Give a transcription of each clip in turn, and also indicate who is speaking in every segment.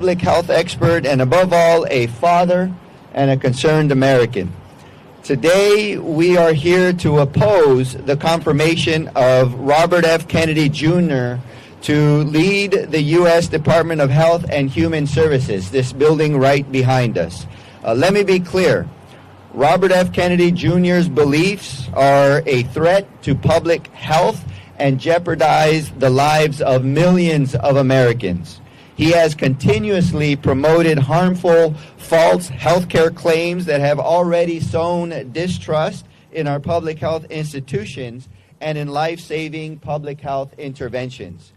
Speaker 1: public health expert, and above all, a father and a concerned American. Today, we are here to oppose the confirmation of Robert F. Kennedy Jr. to lead the U.S. Department of Health and Human Services, this building right behind us. Let me be clear. Robert F. Kennedy Jr.'s beliefs are a threat to public health and jeopardize the lives of millions of Americans. He has continuously promoted harmful, false healthcare claims that have already sown distrust in our public health institutions and in life-saving public health interventions.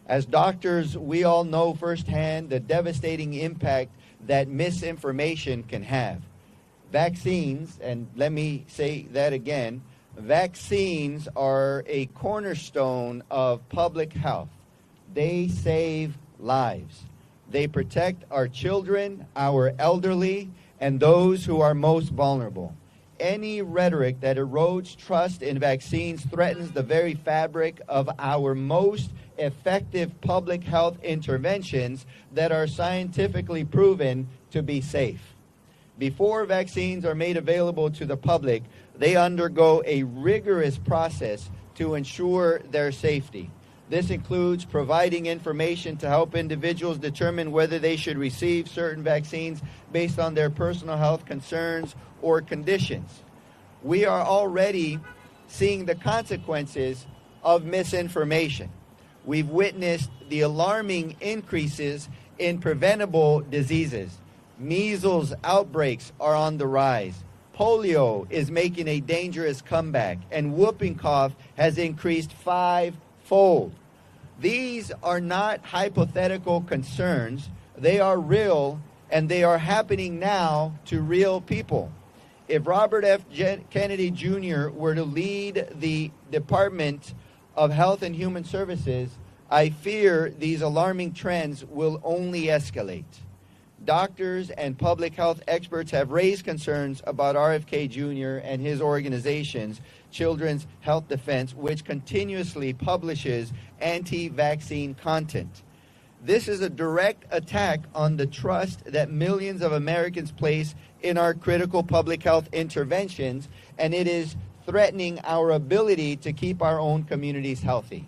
Speaker 1: As doctors, we all know firsthand the devastating impact that misinformation can have. Vaccines, and let me say that again, vaccines are a cornerstone of public health. They save lives. They protect our children, our elderly, and those who are most vulnerable. Any rhetoric that erodes trust in vaccines threatens the very fabric of our most effective public health interventions that are scientifically proven to be safe. Before vaccines are made available to the public, they undergo a rigorous process to ensure their safety. This includes providing information to help individuals determine whether they should receive certain vaccines based on their personal health concerns or conditions. We are already seeing the consequences of misinformation. We've witnessed the alarming increases in preventable diseases. Measles outbreaks are on the rise. Polio is making a dangerous comeback, and whooping cough has increased fivefold. These are not hypothetical concerns. They are real, and they are happening now to real people. If Robert F. Kennedy Jr. were to lead the Department of Health and Human Services, I fear these alarming trends will only escalate. Doctors and public health experts have raised concerns about RFK Jr. and his organization's Children's Health Defense, which continuously publishes anti-vaccine content. This is a direct attack on the trust that millions of Americans place in our critical public health interventions, and it is threatening our ability to keep our own communities healthy.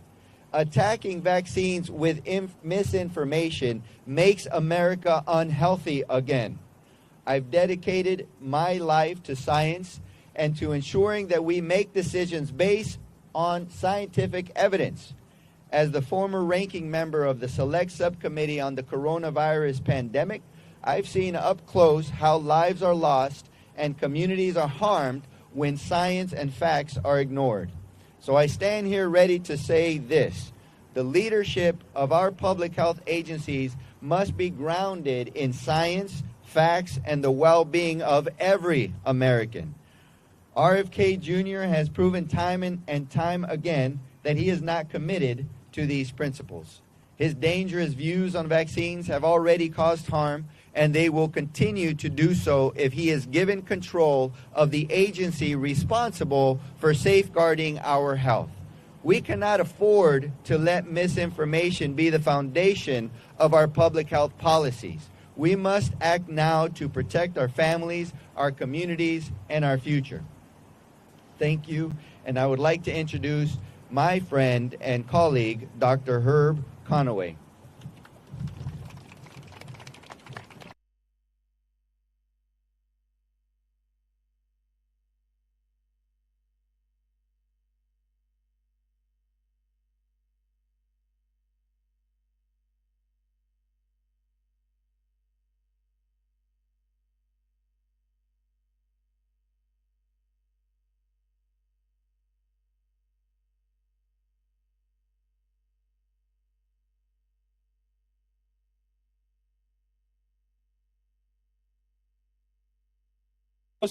Speaker 1: Attacking vaccines with misinformation makes America unhealthy again. I've dedicated my life to science and to ensuring that we make decisions based on scientific evidence. As the former ranking member of the Select Subcommittee on the Coronavirus Pandemic, I've seen up close how lives are lost and communities are harmed when science and facts are ignored. So I stand here ready to say this. The leadership of our public health agencies must be grounded in science, facts, and the well-being of every American. RFK Jr. has proven time and time again that he is not committed to these principles. His dangerous views on vaccines have already caused harm, and they will continue to do so if he is given control of the agency responsible for safeguarding our health. We cannot afford to let misinformation be the foundation of our public health policies. We must act now to protect our families, our communities, and our future. Thank you, and I would like to introduce my friend and colleague, Dr. Herb Conaway.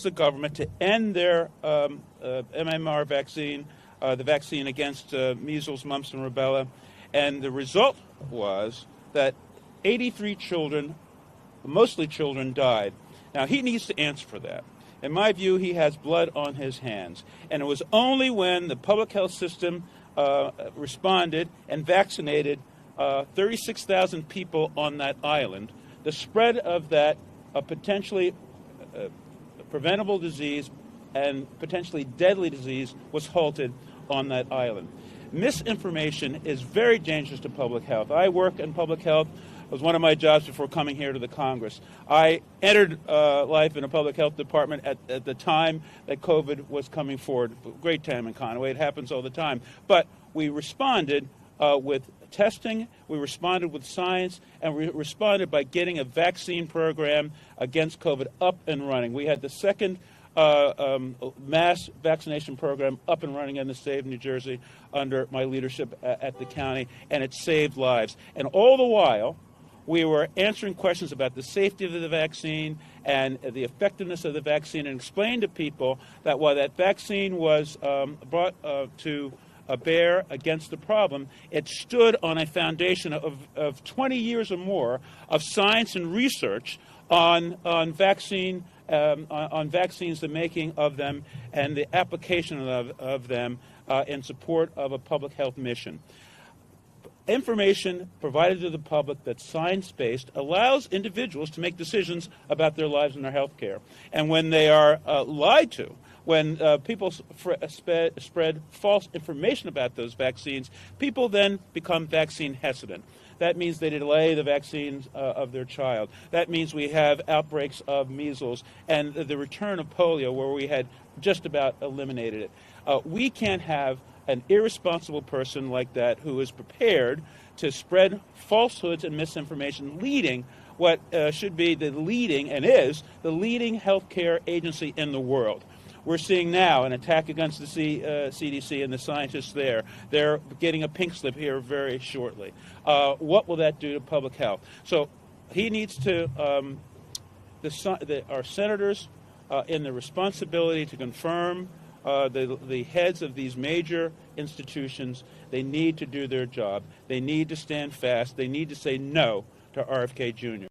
Speaker 2: The government to end their MMR vaccine, the vaccine against measles, mumps, and rubella. And the result was that 83 children, mostly children, died. Now, he needs to answer for that. In my view, he has blood on his hands. And it was only when the public health system responded and vaccinated 36,000 people on that island the spread of that potentially preventable disease and potentially deadly disease was halted on that island. Misinformation is very dangerous to public health. I work in public health. It was one of my jobs before coming here to the Congress. I entered life in a public health department at the time that COVID was coming forward. Great time in Conway. It happens all the time. But we responded with testing, we responded with science, and we responded by getting a vaccine program against COVID up and running. We had the second mass vaccination program up and running in the state of New Jersey under my leadership at the county, and it saved lives. And all the while, we were answering questions about the safety of the vaccine and the effectiveness of the vaccine, and explained to people that while that vaccine was brought to bear against the problem, it stood on a foundation of 20 years or more of science and research on vaccines, the making of them, and the application of them in support of a public health mission. Information provided to the public that's science-based allows individuals to make decisions about their lives and their health care. And when they are lied to, when people spread false information about those vaccines, people then become vaccine hesitant. That means they delay the vaccines of their child. That means we have outbreaks of measles and the return of polio, where we had just about eliminated it. We can't have an irresponsible person like that who is prepared to spread falsehoods and misinformation, leading what should be the leading, and is, the leading healthcare agency in the world. We're seeing now an attack against the CDC and the scientists there. They're getting a pink slip here very shortly. What will that do to public health? So he needs to, our senators in the responsibility to confirm the heads of these major institutions, they need to do their job. They need to stand fast. They need to say no to RFK Jr.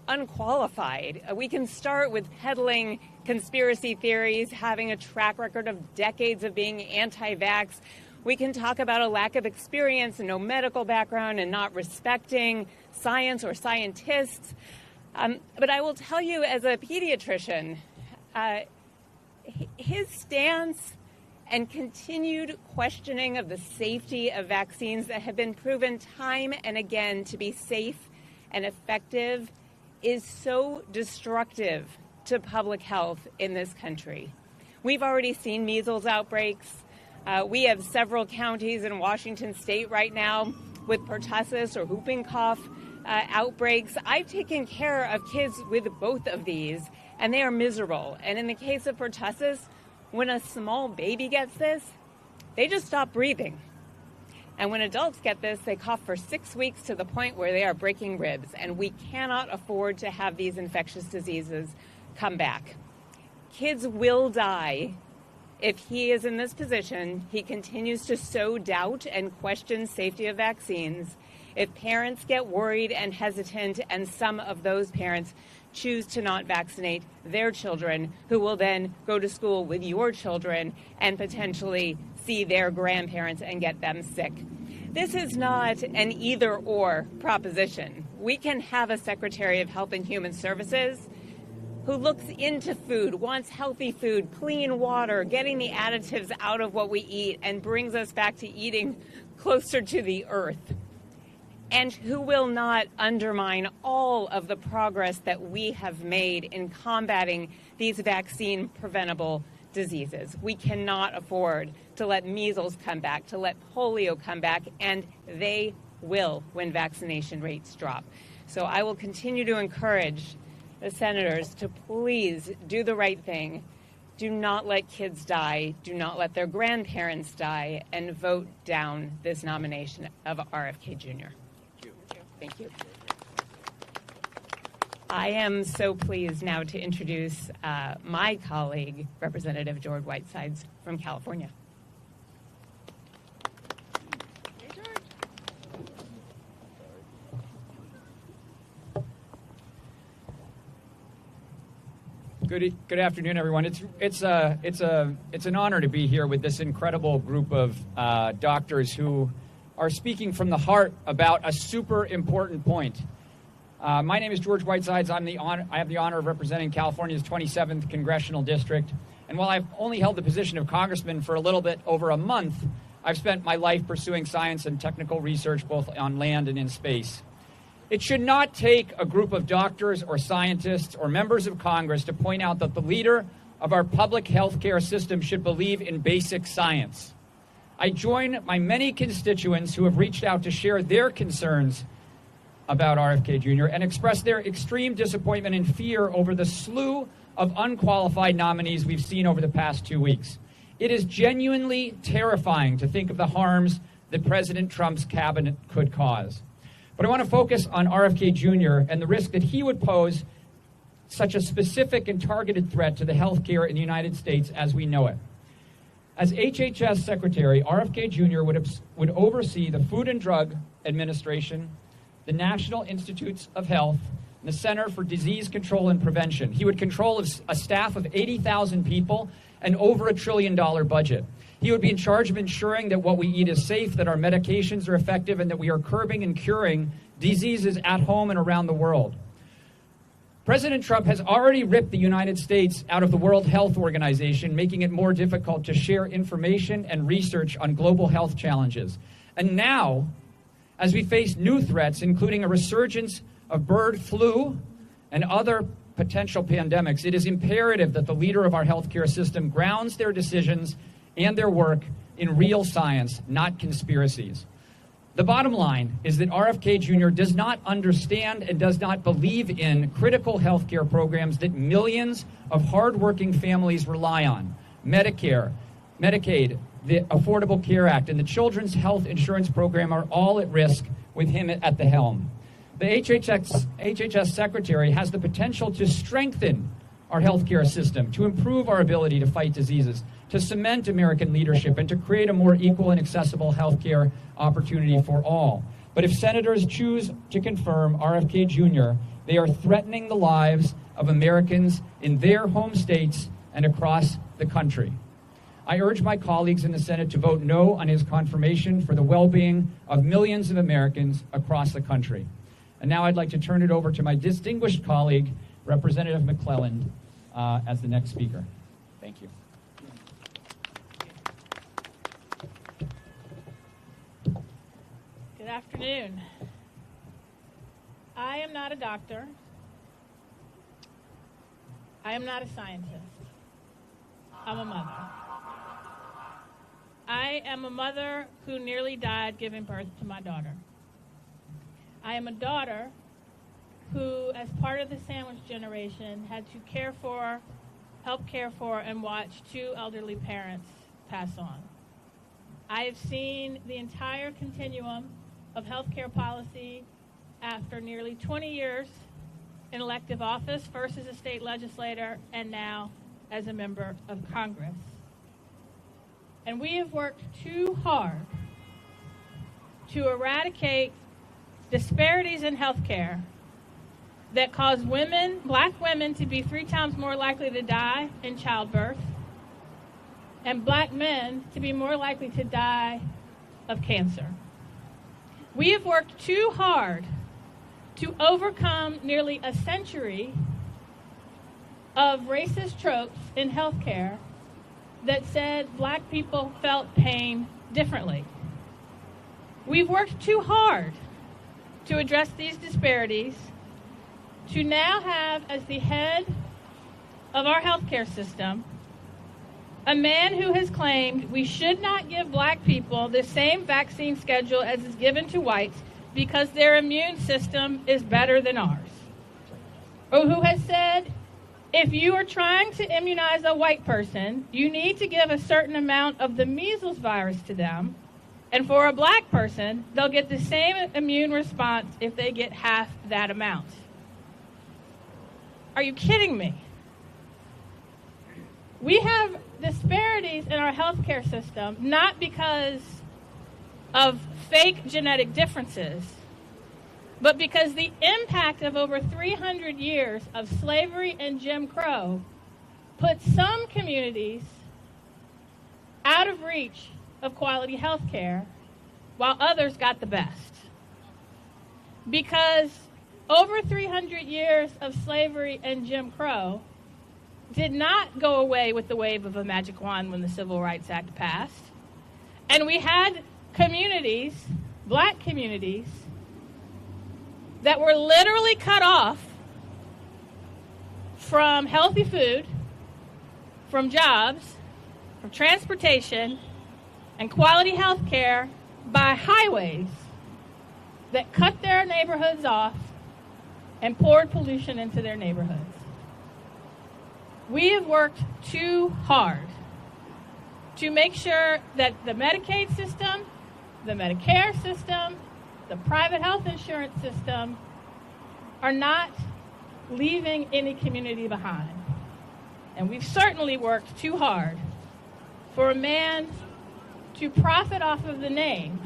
Speaker 3: unqualified. We can start with peddling conspiracy theories, having a track record of decades of being anti-vax. We can talk about a lack of experience and no medical background and not respecting science or scientists. But I will tell you, as a pediatrician, his stance and continued questioning of the safety of vaccines that have been proven time and again to be safe and effective is so destructive to public health in this country. We've already seen measles outbreaks. We have several counties in Washington state right now with pertussis or whooping cough outbreaks. I've taken care of kids with both of these, and they are miserable. And in the case of pertussis, when a small baby gets this, they just stop breathing. And when adults get this, they cough for 6 weeks to the point where they are breaking ribs. And we cannot afford to have these infectious diseases come back. Kids will die if he is in this position. He continues to sow doubt and question safety of vaccines. If parents get worried and hesitant, and some of those parents choose to not vaccinate their children, who will then go to school with your children and potentially see their grandparents and get them sick. This is not an either-or proposition. We can have a Secretary of Health and Human Services who looks into food, wants healthy food, clean water, getting the additives out of what we eat, and brings us back to eating closer to the earth, and who will not undermine all of the progress that we have made in combating these vaccine-preventable diseases. We cannot afford to let measles come back, to let polio come back, and they will when vaccination rates drop. So I will continue to encourage the senators to please do the right thing. Do not let kids die. Do not let their grandparents die, and vote down this nomination of RFK Jr. Thank you. I am so pleased now to introduce my colleague, Representative George Whitesides from California. Hey,
Speaker 4: George. Good afternoon, everyone. It's an honor to be here with this incredible group of doctors who are speaking from the heart about a super important point. My name is George Whitesides. I have the honor of representing California's 27th Congressional District. And while I've only held the position of congressman for a little bit over a month, I've spent my life pursuing science and technical research both on land and in space. It should not take a group of doctors or scientists or members of Congress to point out that the leader of our public health care system should believe in basic science. I join my many constituents who have reached out to share their concerns about RFK Jr. and express their extreme disappointment and fear over the slew of unqualified nominees we've seen over the past 2 weeks. It is genuinely terrifying to think of the harms that President Trump's cabinet could cause. But I want to focus on RFK Jr. and the risk that he would pose such a specific and targeted threat to the health care in the United States as we know it. As HHS Secretary, RFK Jr. would oversee the Food and Drug Administration, the National Institutes of Health, and the Center for Disease Control and Prevention. He would control a staff of 80,000 people and over $1 trillion budget. He would be in charge of ensuring that what we eat is safe, that our medications are effective, and that we are curbing and curing diseases at home and around the world. President Trump has already ripped the United States out of the World Health Organization, making it more difficult to share information and research on global health challenges. And now, as we face new threats, including a resurgence of bird flu and other potential pandemics, it is imperative that the leader of our healthcare system grounds their decisions and their work in real science, not conspiracies. The bottom line is that RFK Jr. does not understand and does not believe in critical healthcare programs that millions of hardworking families rely on. Medicare, Medicaid, the Affordable Care Act, and the Children's Health Insurance Program are all at risk with him at the helm. The HHS Secretary has the potential to strengthen our healthcare system, to improve our ability to fight diseases, to cement American leadership, and to create a more equal and accessible healthcare opportunity for all. But if senators choose to confirm RFK Jr., They are threatening the lives of Americans in their home states and across the country. I urge my colleagues in the Senate to vote no on his confirmation for the well-being of millions of Americans across the country. And now I'd like to turn it over to my distinguished colleague, Representative McClelland, as the next speaker. Thank you.
Speaker 5: Good afternoon. I am not a doctor. I am not a scientist. I'm a mother. I am a mother who nearly died giving birth to my daughter. I am a daughter who, as part of the sandwich generation, had to help care for, and watch two elderly parents pass on. I have seen the entire continuum of healthcare policy after nearly 20 years in elective office, first as a state legislator and now as a member of Congress. And we have worked too hard to eradicate disparities in healthcare that cause women, black women, to be 3 times more likely to die in childbirth, and black men to be more likely to die of cancer. We have worked too hard to overcome nearly a century of racist tropes in healthcare that said black people felt pain differently. We've worked too hard to address these disparities, to now have as the head of our healthcare system a man who has claimed we should not give black people the same vaccine schedule as is given to whites because their immune system is better than ours. Or who has said, if you are trying to immunize a white person, you need to give a certain amount of the measles virus to them, and for a black person, they'll get the same immune response if they get half that amount. Are you kidding me? We have disparities in our healthcare system not because of fake genetic differences, but because the impact of over 300 years of slavery and Jim Crow put some communities out of reach of quality health care while others got the best. Because over 300 years of slavery and Jim Crow did not go away with the wave of a magic wand when the Civil Rights Act passed. And we had communities, black communities, that were literally cut off from healthy food, from jobs, from transportation, and quality health care by highways that cut their neighborhoods off and poured pollution into their neighborhoods. We have worked too hard to make sure that the Medicaid system, the Medicare system, the private health insurance system are not leaving any community behind. And we've certainly worked too hard for a man to profit off of the name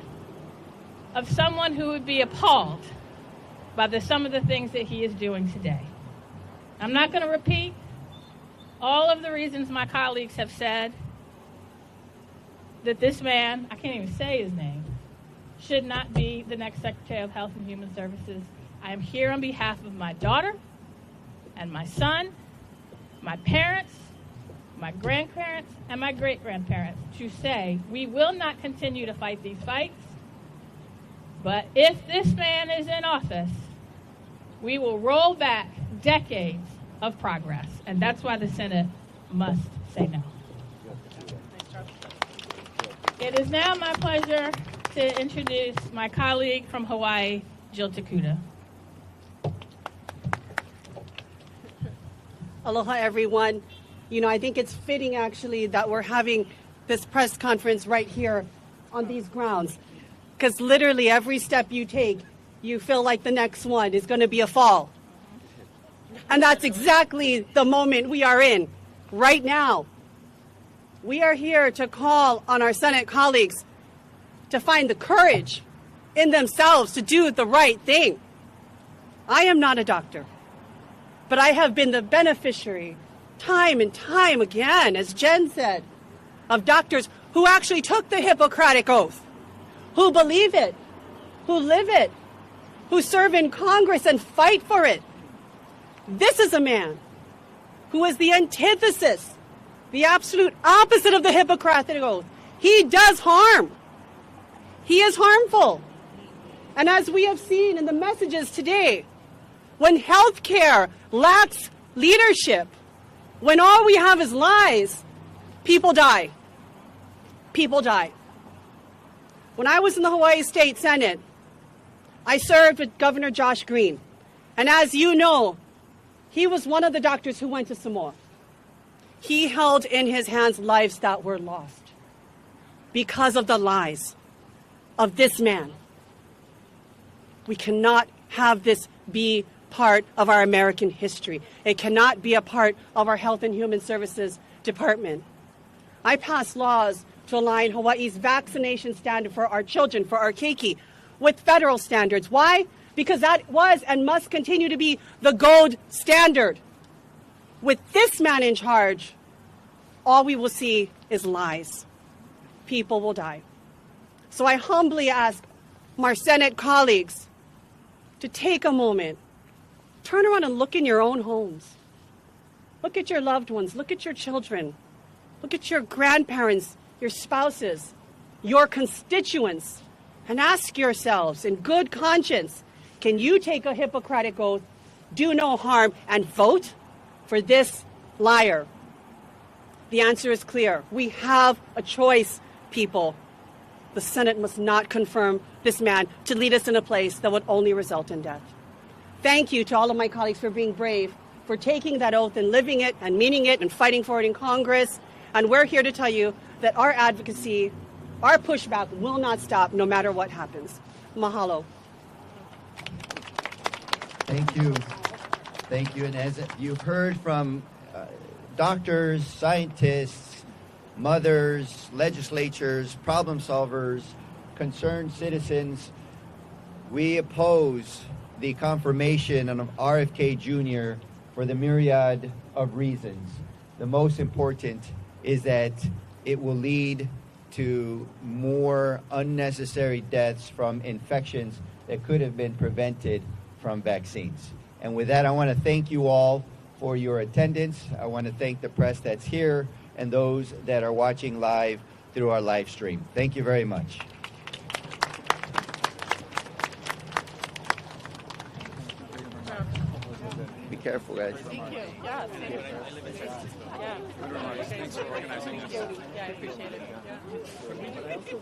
Speaker 5: of someone who would be appalled by some of the things that he is doing today. I'm not going to repeat all of the reasons my colleagues have said that this man, I can't even say his name, should not be the next Secretary of Health and Human Services. I am here on behalf of my daughter and my son, my parents, my grandparents, and my great-grandparents to say we will not continue to fight these fights, but if this man is in office, we will roll back decades of progress, and that's why the Senate must say no. It is now my pleasure to introduce my colleague from Hawaii, Jill Takuda.
Speaker 6: Aloha, everyone. You know, I think it's fitting, actually, that we're having this press conference right here on these grounds, because literally every step you take, you feel like the next one is going to be a fall. And that's exactly the moment we are in right now. We are here to call on our Senate colleagues to find the courage in themselves to do the right thing. I am not a doctor. But I have been the beneficiary, time and time again, as Jen said, of doctors who actually took the Hippocratic Oath, who believe it, who live it, who serve in Congress and fight for it. This is a man who is the antithesis, the absolute opposite of the Hippocratic Oath. He does harm. He is harmful. And as we have seen in the messages today, when healthcare lacks leadership, when all we have is lies, people die. People die. When I was in the Hawaii State Senate, I served with Governor Josh Green. And as you know, he was one of the doctors who went to Samoa. He held in his hands lives that were lost because of the lies of this man. We cannot have this be part of our American history. It cannot be a part of our Health and Human Services Department. I passed laws to align Hawaii's vaccination standard for our children, for our keiki, with federal standards. Why? Because that was and must continue to be the gold standard. With this man in charge, all we will see is lies. People will die. So I humbly ask my Senate colleagues to take a moment, turn around and look in your own homes. Look at your loved ones, look at your children, look at your grandparents, your spouses, your constituents, and ask yourselves in good conscience, can you take a Hippocratic oath, do no harm, and vote for this liar? The answer is clear. We have a choice, people. The Senate must not confirm this man to lead us in a place that would only result in death. Thank you to all of my colleagues for being brave, for taking that oath and living it and meaning it and fighting for it in Congress. And we're here to tell you that our advocacy, our pushback will not stop no matter what happens. Mahalo.
Speaker 1: Thank you. Thank you. And as you've heard from doctors, scientists, mothers, legislatures, problem solvers, concerned citizens, we oppose the confirmation of RFK Jr. for the myriad of reasons. The most important is that it will lead to more unnecessary deaths from infections that could have been prevented from vaccines. And with that, I want to thank you all for your attendance. I want to thank the press that's here and those that are watching live through our live stream. Thank you very much. Be careful, guys.
Speaker 7: Thank you. Yeah, thank you. Yeah. Thanks for organizing this. Yeah, I appreciate it. Yeah.